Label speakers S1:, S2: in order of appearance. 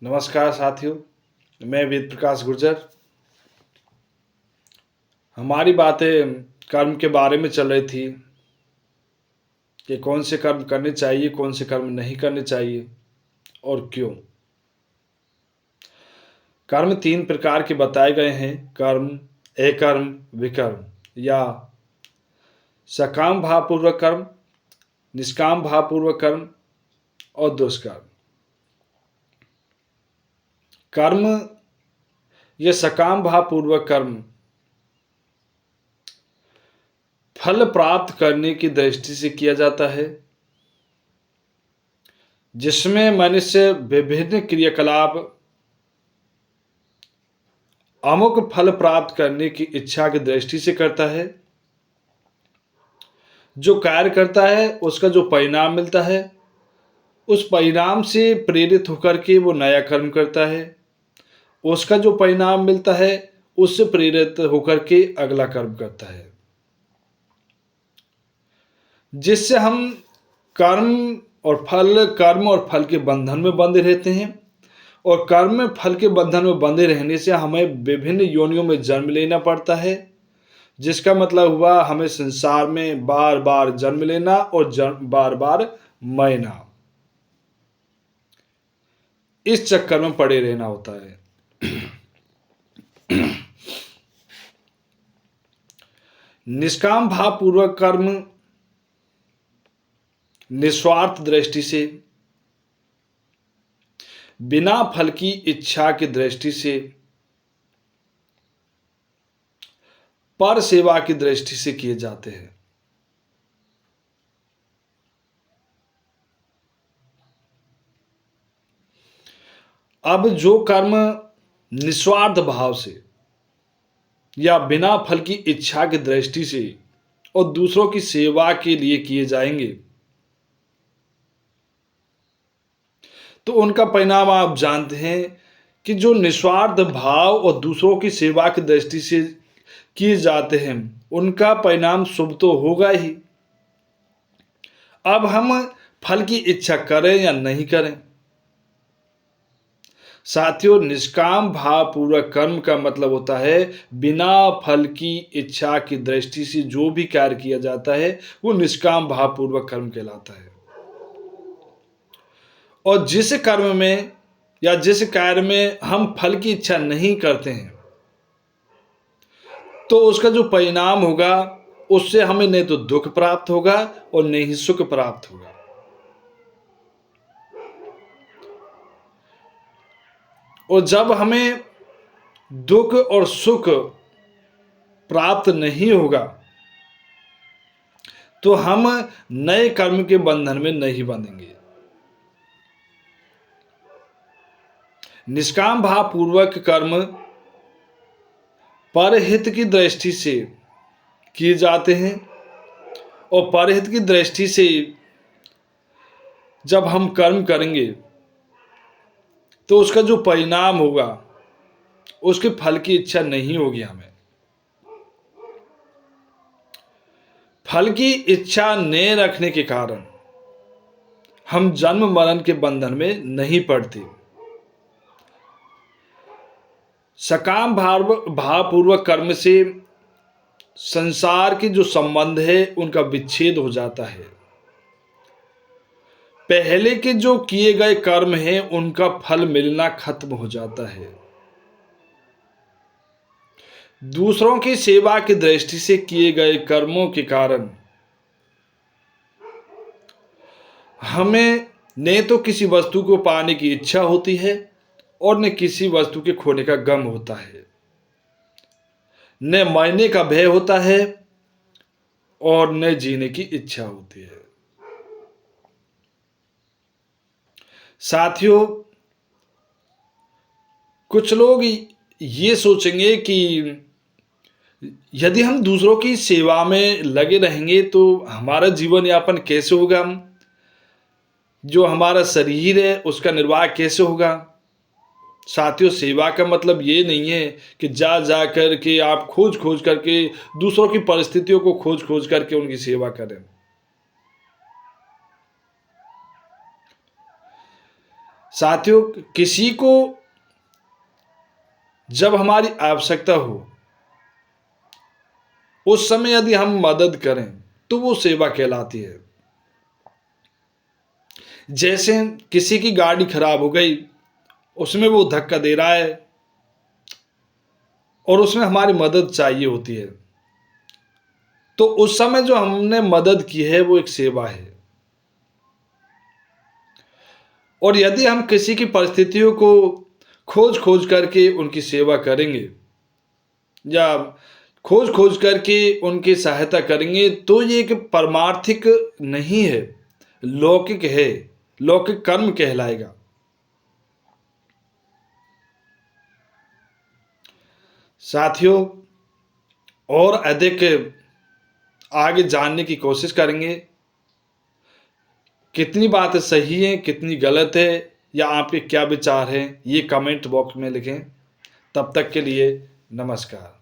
S1: नमस्कार साथियों, मैं वेद प्रकाश गुर्जर। हमारी बातें कर्म के बारे में चल रही थी कि कौन से कर्म करने चाहिए, कौन से कर्म नहीं करने चाहिए और क्यों। कर्म 3 प्रकार के बताए गए हैं: कर्म, अकर्म, विकर्म या सकाम भावपूर्वक कर्म, निष्काम भावपूर्वक कर्म और दुष्कर्म। कर्म या सकाम भावपूर्वक कर्म फल प्राप्त करने की दृष्टि से किया जाता है, जिसमें मनुष्य विभिन्न क्रियाकलाप अमुक फल प्राप्त करने की इच्छा की दृष्टि से करता है। जो कार्य करता है उसका जो परिणाम मिलता है, उस परिणाम से प्रेरित होकर के वो नया कर्म करता है। उसका जो परिणाम मिलता है उससे प्रेरित होकर के अगला कर्म करता है, जिससे हम कर्म और फल के बंधन में बंधे रहते हैं। और कर्म में फल के बंधन में बंधे रहने से हमें विभिन्न योनियों में जन्म लेना पड़ता है, जिसका मतलब हुआ हमें संसार में बार बार जन्म लेना और बार बार मरना, इस चक्कर में पड़े रहना होता है। निष्काम भावपूर्वक कर्म निस्वार्थ दृष्टि से, बिना फल की इच्छा की दृष्टि से, पर सेवा की दृष्टि से किए जाते हैं। अब जो कर्म निस्वार्थ भाव से या बिना फल की इच्छा की दृष्टि से और दूसरों की सेवा के लिए किए जाएंगे, तो उनका परिणाम आप जानते हैं कि जो निस्वार्थ भाव और दूसरों की सेवा की दृष्टि से किए जाते हैं, उनका परिणाम शुभ तो होगा ही। अब हम फल की इच्छा करें या नहीं करें, साथियों, निष्काम भावपूर्वक कर्म का मतलब होता है बिना फल की इच्छा की दृष्टि से जो भी कार्य किया जाता है वो निष्काम भावपूर्वक कर्म कहलाता है। और जिस कर्म में या जिस कार्य में हम फल की इच्छा नहीं करते हैं, तो उसका जो परिणाम होगा उससे हमें नहीं तो दुख प्राप्त होगा और नहीं ही सुख प्राप्त होगा। और जब हमें दुख और सुख प्राप्त नहीं होगा, तो हम नए कर्म के बंधन में नहीं बंधेंगे। निष्काम भावपूर्वक कर्म परहित की दृष्टि से किए जाते हैं, और परहित की दृष्टि से जब हम कर्म करेंगे तो उसका जो परिणाम होगा उसके फल की इच्छा नहीं होगी। हमें फल की इच्छा न रखने के कारण हम जन्म मरण के बंधन में नहीं पड़ते। सकाम भावपूर्वक कर्म से संसार के जो संबंध है उनका विच्छेद हो जाता है। पहले के जो किए गए कर्म हैं उनका फल मिलना खत्म हो जाता है। दूसरों की सेवा की दृष्टि से किए गए कर्मों के कारण हमें न तो किसी वस्तु को पाने की इच्छा होती है और न किसी वस्तु के खोने का गम होता है, न मरने का भय होता है और न जीने की इच्छा होती है। साथियों, कुछ लोग ये सोचेंगे कि यदि हम दूसरों की सेवा में लगे रहेंगे तो हमारा जीवन यापन कैसे होगा, हम जो हमारा शरीर है उसका निर्वाह कैसे होगा। साथियों, सेवा का मतलब ये नहीं है कि जा कर के आप खोज करके दूसरों की परिस्थितियों को खोज करके उनकी सेवा करें। साथियों, किसी को जब हमारी आवश्यकता हो उस समय यदि हम मदद करें तो वो सेवा कहलाती है। जैसे किसी की गाड़ी खराब हो गई, उसमें वो धक्का दे रहा है और उसमें हमारी मदद चाहिए होती है, तो उस समय जो हमने मदद की है वो एक सेवा है। और यदि हम किसी की परिस्थितियों को खोज खोज करके उनकी सेवा करेंगे या खोज खोज करके उनकी सहायता करेंगे, तो ये एक परमार्थिक नहीं है, लौकिक है, लौकिक कर्म कहलाएगा। साथियों, और अधिक आगे जानने की कोशिश करेंगे, कितनी बातें सही हैं, कितनी गलत है, या आपके क्या विचार हैं, ये कमेंट बॉक्स में लिखें। तब तक के लिए नमस्कार।